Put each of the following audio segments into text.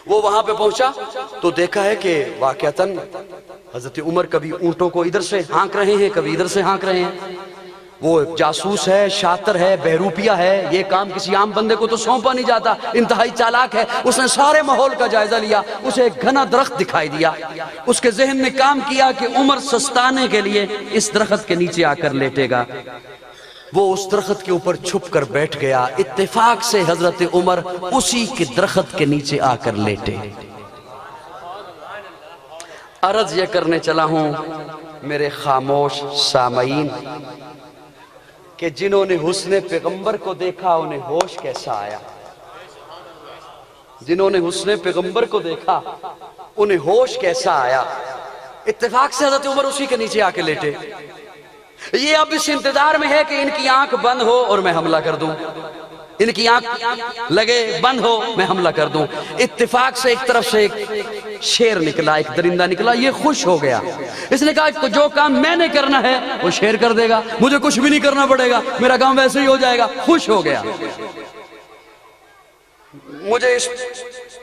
وہ وہاں پہ پہنچا تو دیکھا ہے کہ واقعتاً حضرت عمر کبھی اونٹوں کو ادھر سے ہانک رہے ہیں، کبھی ادھر سے ہانک رہے ہیں. وہ جاسوس ہے، شاطر ہے، بہروپیہ ہے، یہ کام کسی عام بندے کو تو سونپا نہیں جاتا، انتہائی چالاک ہے. اس نے سارے ماحول کا جائزہ لیا، اسے ایک گھنا درخت دکھائی دیا. اس کے ذہن نے کام کیا کہ عمر سستانے کے لیے اس درخت کے نیچے آ کر لیٹے گا. وہ اس درخت کے اوپر چھپ کر بیٹھ گیا. اتفاق سے حضرت عمر اسی کے درخت کے نیچے آ کر لیٹے. عرض یہ کرنے چلا ہوں میرے خاموش سامعین کہ جنہوں نے حسن پیغمبر کو دیکھا انہیں ہوش کیسا آیا. جنہوں نے حسن پیغمبر کو دیکھا انہیں ہوش کیسا آیا. اتفاق سے حضرت عمر اسی کے نیچے آ کے لیٹے. یہ اب اس انتظار میں ہے کہ ان کی آنکھ بند ہو اور میں حملہ کر دوں، ان کی آنکھ لگے بند ہو میں حملہ کر دوں. اتفاق سے ایک طرف سے ایک شیر نکلا، ایک درندہ نکلا. یہ خوش ہو گیا. اس نے کہا جو کام میں نے کرنا ہے وہ شیر کر دے گا، مجھے کچھ بھی نہیں کرنا پڑے گا، میرا کام ویسے ہی ہو جائے گا. خوش ہو گیا. مجھے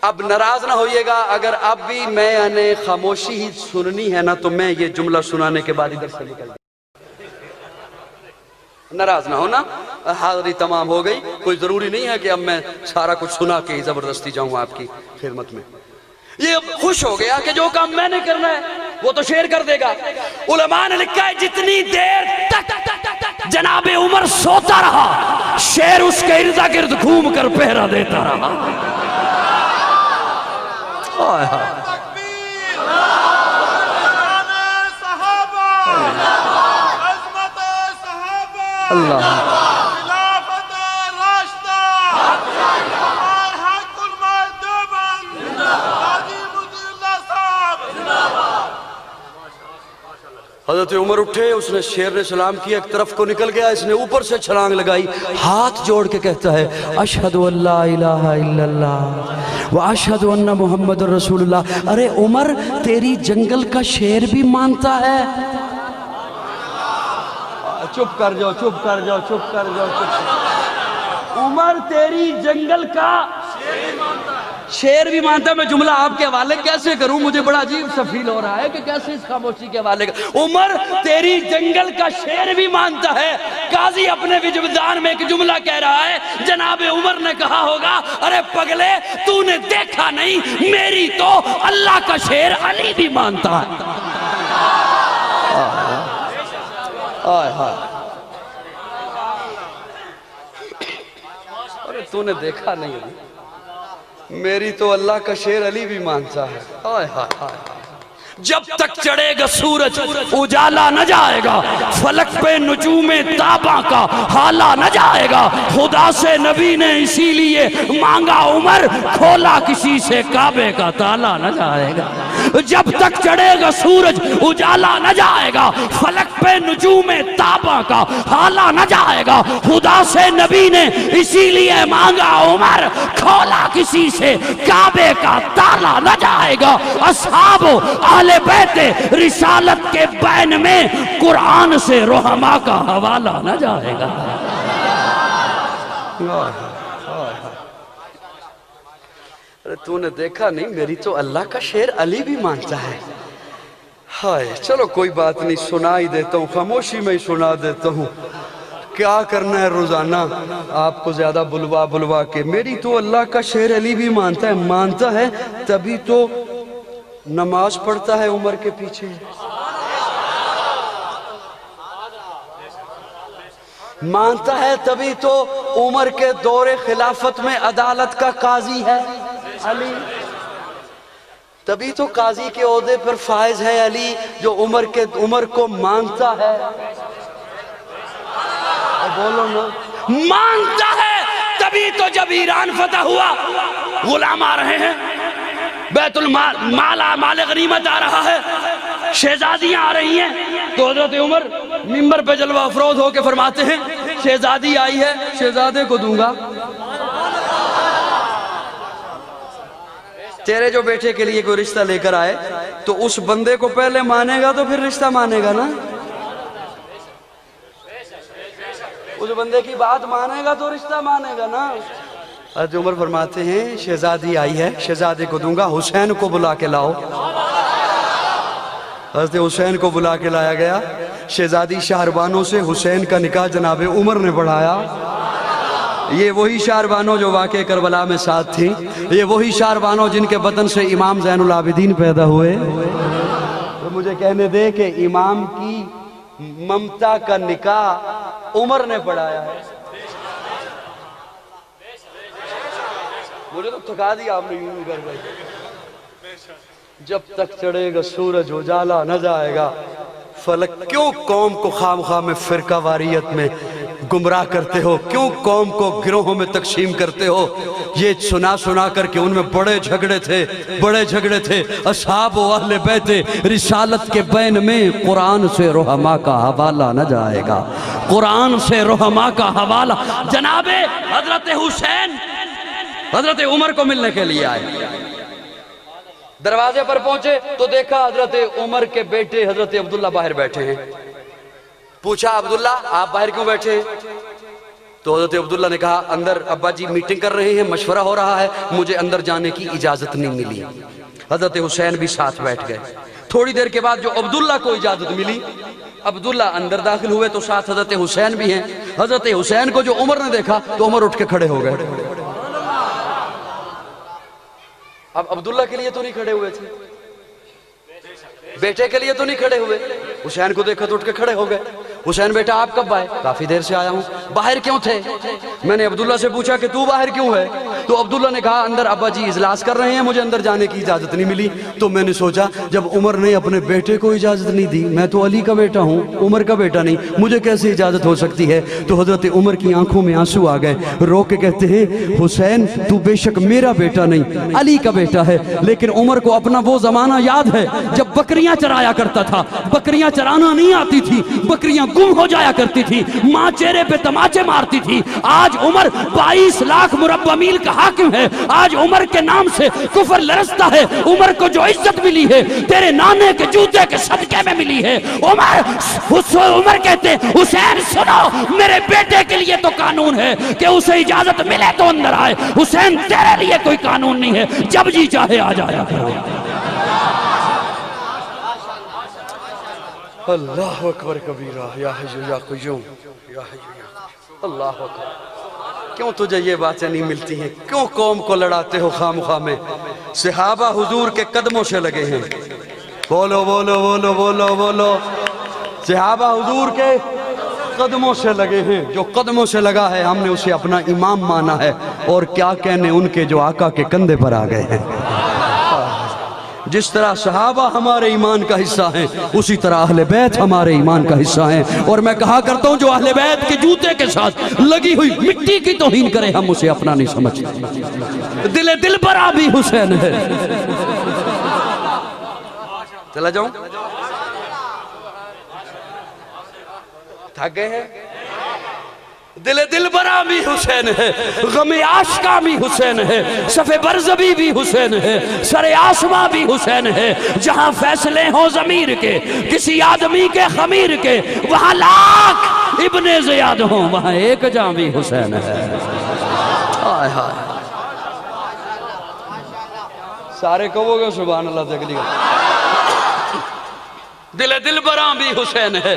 اب ناراض نہ ہوئیے گا اگر اب بھی میں نے خاموشی ہی سننی ہے نا تو میں یہ جملہ سنانے کے بعد ادھر سے نکل جائے. ناراض نہ ہونا، حاضری تمام ہو گئی. کوئی ضروری نہیں ہے کہ اب میں سارا کچھ سنا کے زبردستی جاؤں آپ کی خدمت میں. یہ خوش ہو گیا کہ جو کام میں نے کرنا ہے وہ تو شیر کر دے گا. علماء نے لکھا ہے جتنی دیر تک جناب عمر سوتا رہا شیر اس کے ارد گرد گھوم کر پہرا دیتا رہا. اللہ حضرت عمر اٹھے. اس نے شیر نے سلام کیا، ایک طرف کو نکل گیا. اس نے اوپر سے چھلانگ لگائی، ہاتھ جوڑ کے کہتا ہے اشہد ان لا الہ الا اللہ واشہد ان محمد رسول اللہ. ارے عمر تیری جنگل کا شیر بھی مانتا ہے. چپ کر جاؤ، چپ کر جاؤ، چپ کر جاؤ، چپ. عمر تیری جنگل کا شیر بھی مانتا ہے. میں جملہ آپ کے حوالے کیسے کروں؟ مجھے بڑا عجیب سا فیل ہو رہا ہے کہ کیسے اس خاموشی کے حوالے کر. عمر تیری جنگل کا شیر بھی مانتا ہے. قاضی اپنے وجدان میں ایک جملہ کہہ رہا ہے. جناب عمر نے کہا ہوگا ارے پگلے تو نے دیکھا نہیں، میری تو اللہ کا شیر علی بھی مانتا ہے. ارے تو نے دیکھا نہیں، میری تو اللہ کا شیر علی بھی مانتا ہے. جب تک چڑھے گا سورج اجالا نہ جائے گا، فلک پہ نجوم تاباں کا حالا نہ جائے گا. خدا سے نبی نے اسی لیے مانگا عمر، کھولا کسی سے کعبے کا تالا نہ جائے گا. جب تک چڑھے گا سورج اجالا نہ جائے گا، فلک پہ نجوم تاباں کا حالا نہ جائے گا. خدا سے نبی نے اسی لیے مانگا عمر، کھولا کسی سے کعبے کا تالا نہ جائے گا. اصحاب اہل بیت رسالت کے بین میں قرآن سے رحماء کا حوالہ نہ جائے گا. ارے تو نے دیکھا نہیں، میری تو اللہ کا شیر علی بھی مانتا ہے. ہائے چلو کوئی بات نہیں، سنا ہی دیتا ہوں، خاموشی میں ہی سنا دیتا ہوں. کیا کرنا ہے روزانہ آپ کو زیادہ بلوا بلوا کے. میری تو اللہ کا شیر علی بھی مانتا ہے. مانتا ہے تبھی تو نماز پڑھتا ہے عمر کے پیچھے. مانتا ہے تبھی تو عمر کے دور خلافت میں عدالت کا قاضی ہے علی. تبھی تو قاضی کے عہدے پر فائز ہے علی جو عمر کو مانتا ہے. بولو نا، مانتا ہے. تبھی تو جب ایران فتح ہوا غلام آ رہے ہیں، بیت مال غنیمت آ رہا ہے، شہزادیاں آ رہی ہیں، تو حضرت عمر منبر پہ جلوہ افروز ہو کے فرماتے ہیں شہزادی آئی ہے، شہزادے کو دوں گا. تیرے جو بیٹے کے لیے کوئی رشتہ لے کر آئے تو اس بندے کو پہلے مانے گا تو پھر رشتہ مانے گا نا. اس بندے کی بات مانے گا تو رشتہ مانے گا نا. حضرت عمر فرماتے ہیں شہزادی آئی ہے، شہزادے کو دوں گا، حسین کو بلا کے لاؤ۔ حضرت حسین کو بلا کے لایا گیا۔ شہزادی شہربانوں سے حسین کا نکاح جناب عمر نے پڑھایا۔ یہ وہی شہربانوں جو واقع کربلا میں ساتھ تھیں، یہ وہی شہربانوں جن کے بدن سے امام زین العابدین پیدا ہوئے۔ تو مجھے کہنے دے کہ امام کی ممتا کا نکاح عمر نے پڑھایا ہے۔ مجھے تو تھکا دیا آپ نے یوں کر بھائی۔ جب تک چڑھے گا سورج اجالا نہ جائے گا فلک۔ کیوں قوم کو خام خواہ میں فرقہ واریت میں گمراہ کرتے ہو؟ کیوں قوم کو گروہوں میں تقسیم کرتے ہو؟ یہ سنا سنا کر کے ان میں بڑے جھگڑے تھے۔ اصحاب و اہل بیت رسالت کے بین میں قرآن سے رحماء کا حوالہ نہ جائے گا، قرآن سے رحماء کا حوالہ۔ جناب حضرت حسین حضرت عمر کو ملنے کے لیے آئے، دروازے پر پہنچے تو دیکھا حضرت عمر کے بیٹے حضرت عبداللہ باہر بیٹھے ہیں۔ پوچھا عبداللہ آپ باہر کیوں بیٹھے ہیں؟ تو حضرت عبداللہ نے کہا اندر ابا جی میٹنگ کر رہے ہیں، مشورہ ہو رہا ہے، مجھے اندر جانے کی اجازت نہیں ملی۔ حضرت حسین بھی ساتھ بیٹھ گئے۔ تھوڑی دیر کے بعد جو عبداللہ کو اجازت ملی، عبداللہ اندر داخل ہوئے تو ساتھ حضرت حسین بھی ہیں۔ حضرت حسین کو جو عمر نے دیکھا تو عمر اٹھ کے کھڑے ہو گئے۔ اب عبداللہ کے لیے تو نہیں کھڑے ہوئے تھے، بیٹے کے لیے تو نہیں کھڑے ہوئے، حسین کو دیکھا تو اٹھ کے کھڑے ہو گئے۔ حسین بیٹا آپ کب آئے؟ کافی دیر سے آیا ہوں۔ باہر کیوں تھے؟ میں نے عبداللہ سے پوچھا کہ تو باہر کیوں ہے؟ تو عبداللہ نے کہا اندر ابا جی اجلاس کر رہے ہیں، مجھے اندر جانے کی اجازت نہیں ملی۔ تو میں نے سوچا جب عمر نے اپنے بیٹے کو اجازت نہیں دی، میں تو علی کا بیٹا ہوں، عمر کا بیٹا نہیں، مجھے کیسے اجازت ہو سکتی ہے؟ تو حضرت عمر کی آنکھوں میں آنسو آ گئے، رو کے کہتے ہیں حسین تو بے شک میرا بیٹا نہیں علی کا بیٹا ہے، لیکن عمر کو اپنا وہ زمانہ یاد ہے جب بکریاں چرایا کرتا تھا، بکریاں چرانا نہیں آتی تھی، بکریاں گم ہو جایا کرتی تھی، ماں چہرے پہ تماچے مارتی تھی۔ آج عمر 22 لاکھ مربع میل کا حاکم ہے، آج عمر کے نام سے کفر لرزتا ہے۔ عمر کو جو عزت ملی ہے تیرے نانے کے جوتے کے صدقے میں ملی ہے۔ عمر کہتے ہیں حسین سنو، میرے بیٹے کے لیے تو قانون ہے کہ اسے اجازت ملے تو اندر آئے، حسین تیرے لیے کوئی قانون نہیں ہے، جب جی چاہے آ جایا کرو۔ اللہ اکبر کبیرہ، یا حی یا قیوم، یا حی یا قیوم، اللہ اکبر۔ کیوں تجھے یہ باتیں نہیں ملتی ہیں؟ کیوں قوم کو لڑاتے ہو خام خواہ میں؟ صحابہ حضور کے قدموں سے لگے ہیں، بولو بولو بولو بولو بولو، صحابہ حضور کے قدموں سے لگے ہیں۔ جو قدموں سے لگا ہے ہم نے اسے اپنا امام مانا ہے، اور کیا کہنے ان کے جو آقا کے کندھے پر آ گئے ہیں۔ جس طرح صحابہ ہمارے ایمان کا حصہ ہیں، اسی طرح اہل بیت ہمارے ایمان کا حصہ ہیں۔ اور میں کہا کرتا ہوں جو اہل بیت کے جوتے کے ساتھ لگی ہوئی مٹی کی توہین کرے ہم اسے اپنا نہیں سمجھتے۔ دل برا بھی حسین ہے۔ چلا جاؤں؟ تھک گئے ہیں؟ دل برا بھی حسین ہے، غم عاشقاں بھی حسین ہے، صف برزبی بھی حسین ہے، سر آسماں بھی حسین ہے۔ جہاں فیصلے ہوں ضمیر کے کسی آدمی کے خمیر کے، وہاں لاکھ ابن زیاد ہوں وہاں ایک جاں بھی حسین ہے۔ آئے ہائے، سارے کہو گے سبحان اللہ تکلیف۔ دل براں بھی حسین ہے،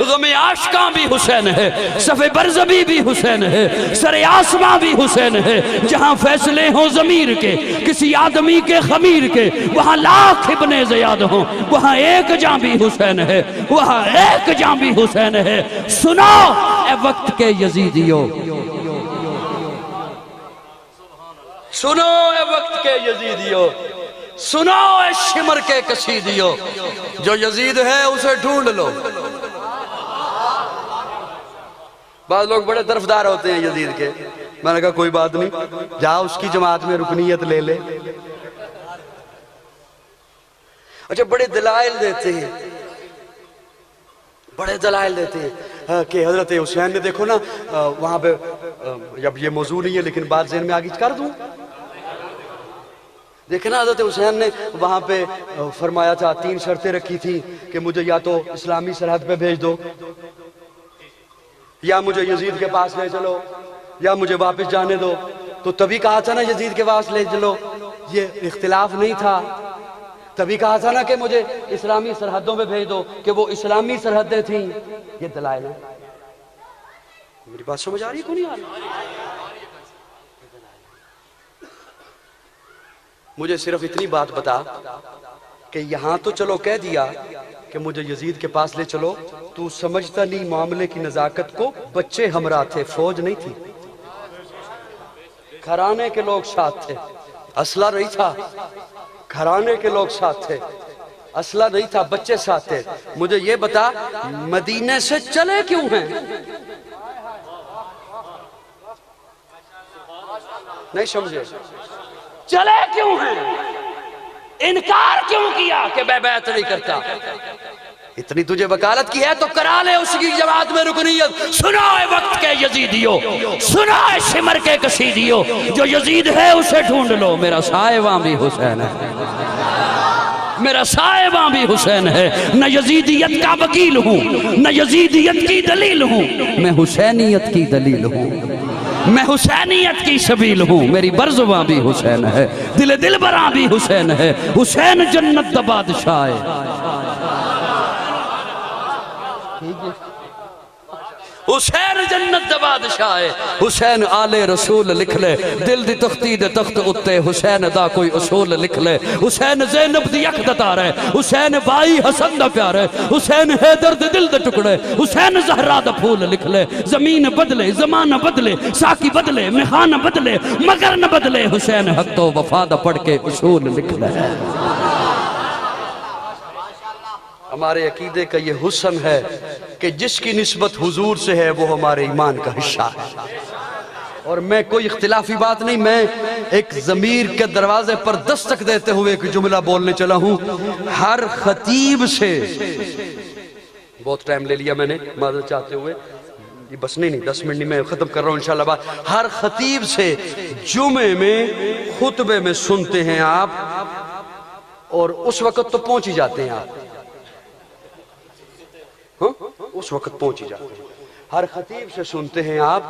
غم عاشقاں بھی حسین ہے، صف برزبی بھی حسین ہے، سر آسماں بھی حسین ہے۔ جہاں فیصلے ہوں ضمیر کے کسی آدمی کے خمیر کے، وہاں لاکھ ابن زیاد ہوں وہاں ایک جاں بھی حسین ہے، وہاں ایک جاں بھی حسین ہے۔ سنو اے وقت کے یزیدیو، سنو اے وقت کے یزیدیو، سنو اے شمر کے کشیدیو، جو یزید ہے اسے ڈھونڈ لو۔ بعض لوگ بڑے طرفدار ہوتے ہیں یزید کے، میں نے کہا کوئی بات نہیں، جا اس کی جماعت میں رکنیت لے لے۔ اچھا بڑے دلائل دیتے ہیں، بڑے دلائل دیتے ہیں کہ حضرت حسین نے دیکھو نا وہاں پہ، جب یہ موضوع نہیں ہے لیکن بات ذہن میں آگے کر دوں، دیکھنا حضرت حسین نے وہاں پہ فرمایا تھا، 3 شرطیں رکھی تھی کہ مجھے یا تو اسلامی سرحد پہ بھیج دو، یا مجھے یزید کے پاس لے چلو، یا مجھے واپس جانے دو۔ تو تبھی کہا تھا نا یزید کے پاس لے چلو، یہ اختلاف نہیں تھا، تبھی کہا تھا نا کہ مجھے اسلامی سرحدوں پہ بھیج دو، کہ وہ اسلامی سرحدیں تھیں. یہ دلائل ہے. میری بات سمجھ آ رہی ہے کو نہیں آ رہی؟ مجھے صرف اتنی بات بتا کہ یہاں تو چلو کہہ دیا کہ مجھے یزید کے پاس لے چلو، تو سمجھتا نہیں معاملے کی نزاکت کو؟ بچے ہمراہ تھے، فوج نہیں تھی، گھرانے کے لوگ ساتھ تھے، اسلحہ نہیں تھا، گھرانے کے لوگ ساتھ تھے، اسلحہ نہیں تھا، بچے ساتھ تھے. مجھے یہ بتا مدینے سے چلے کیوں ہیں؟ نہیں سمجھے؟ چلے کیوں ہیں؟ انکار کیوں کیا کہ میں بیعت نہیں کرتا؟ اتنی تجھے وکالت کی ہے تو کرا لے اس کی جماعت میں رکنیت. سنائے وقت کے یزیدیو، سنائے شمر کے قصیدیو، جو یزید ہے اسے ڈھونڈ لو، میرا سائباں بھی حسین ہے، میرا سائباں بھی حسین ہے. نہ یزیدیت کا وکیل ہوں، نہ یزیدیت کی دلیل ہوں، میں حسینیت کی دلیل ہوں، میں حسینیت کی سبیل ہوں. میری برزواں بھی حسین ہے، دل براں بھی حسین ہے. حسین جنت دا بادشاہ ہے. حسین جنت دا بادشاہ ہے. حسین آل رسول لکھ لے، دل دی تختی دے تخت اتے حسین دا کوئی اصول لکھ لے. حسین زینب دی اکھ دا تار ہے، حسین بائی حسن دا پیار ہے، حسین حیدر دے دل دے ٹکڑے، حسین زہرا دا پھول لکھ لے. زمین بدلے، زمانہ بدلے، ساکی بدلے، میخانہ بدلے، مگر نہ بدلے. حسین حق تو وفا دا پڑھ کے اصول لکھ لے. ہمارے عقیدے کا یہ حسن ہے کہ جس کی نسبت حضور سے ہے وہ ہمارے ایمان کا حصہ ہے. اور میں کوئی اختلافی بات نہیں، میں ایک ضمیر کے دروازے پر دستک دیتے ہوئے ایک جملہ بولنے چلا ہوں. ہر خطیب سے، بہت ٹائم لے لیا میں نے معذرت چاہتے ہوئے، یہ بس نہیں 10 منٹ نہیں، میں ختم کر رہا ہوں انشاءاللہ بات. ہر خطیب سے جمعے میں خطبے میں سنتے ہیں آپ، اور اس وقت تو پہنچ ہی جاتے ہیں آپ، اس وقت پہنچ ہی جاتے ہیں. ہر خطیب سے سنتے ہیں آپ،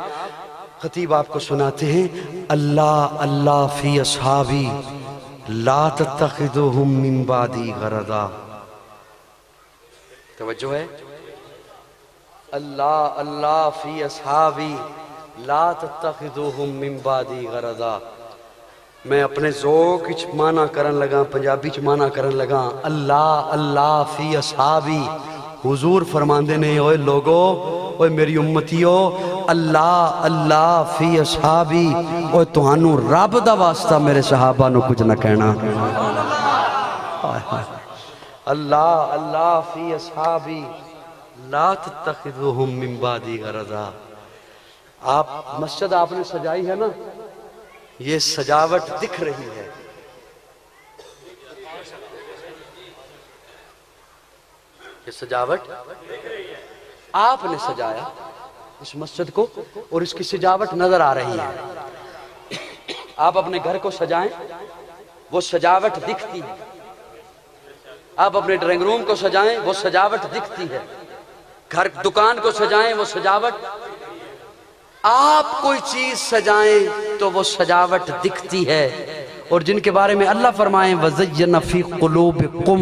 خطیب آپ کو سناتے ہیں اللہ اللہ فی اصحابی لا تتخذوہم من بعدی غرضا. توجہ ہے؟ اللہ اللہ فی اصحابی لا تتخذوہم من بعدی غرضا. میں اپنے ذوق وچ مانا کرن لگا، پنجابی چ مانا کرن لگا. اللہ اللہ فی اصحابی، حضور فرماندے نے اوے لوگو، اوے میری امتیو، اللہ اللہ فی اصحابی، اوے تہانوں رب دا واسطہ میرے صحابہ نو کچھ نہ کہنا. اللہ اللہ فی اصحابی لا تتخذوہم من بعدی غرضا. آپ مسجد آپ نے سجائی ہے نا، یہ سجاوٹ دکھ رہی ہے. یہ سجاوٹ آپ نے سجایا اس مسجد کو، اور اس کی سجاوٹ نظر آ رہی ہے. آپ اپنے گھر کو سجائیں، وہ سجاوٹ دکھتی ہے. آپ اپنے ڈرائنگ روم کو سجائیں، وہ سجاوٹ دکھتی ہے. گھر دکان کو سجائیں، وہ سجاوٹ. آپ کوئی چیز سجائیں تو وہ سجاوٹ دکھتی ہے. اور جن کے بارے میں اللہ فرمائیں وَزَيَّنَ فِي قُلُوبِكُمْ،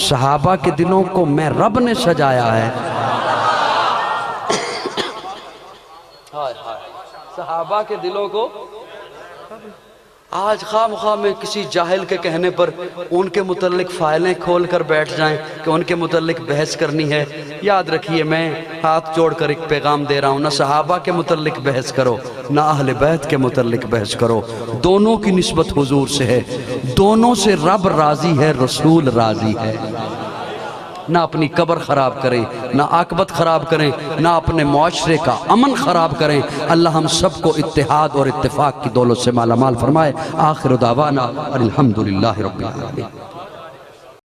صحابہ کے دلوں کو میں رب نے سجایا ہے. صحابہ کے دلوں کو آج خواہ مخواہ میں کسی جاہل کے کہنے پر ان کے متعلق فائلیں کھول کر بیٹھ جائیں کہ ان کے متعلق بحث کرنی ہے. یاد رکھیے میں ہاتھ جوڑ کر ایک پیغام دے رہا ہوں، نہ صحابہ کے متعلق بحث کرو، نہ اہل بیت کے متعلق بحث کرو. دونوں کی نسبت حضور سے ہے، دونوں سے رب راضی ہے، رسول راضی ہے. نہ اپنی قبر خراب کریں، نہ عاقبت خراب کریں، نہ اپنے معاشرے کا امن خراب کریں. اللہ ہم سب کو اتحاد اور اتفاق کی دولت سے مالا مال فرمائے. آخر دعوانا الحمدللہ رب العالمین.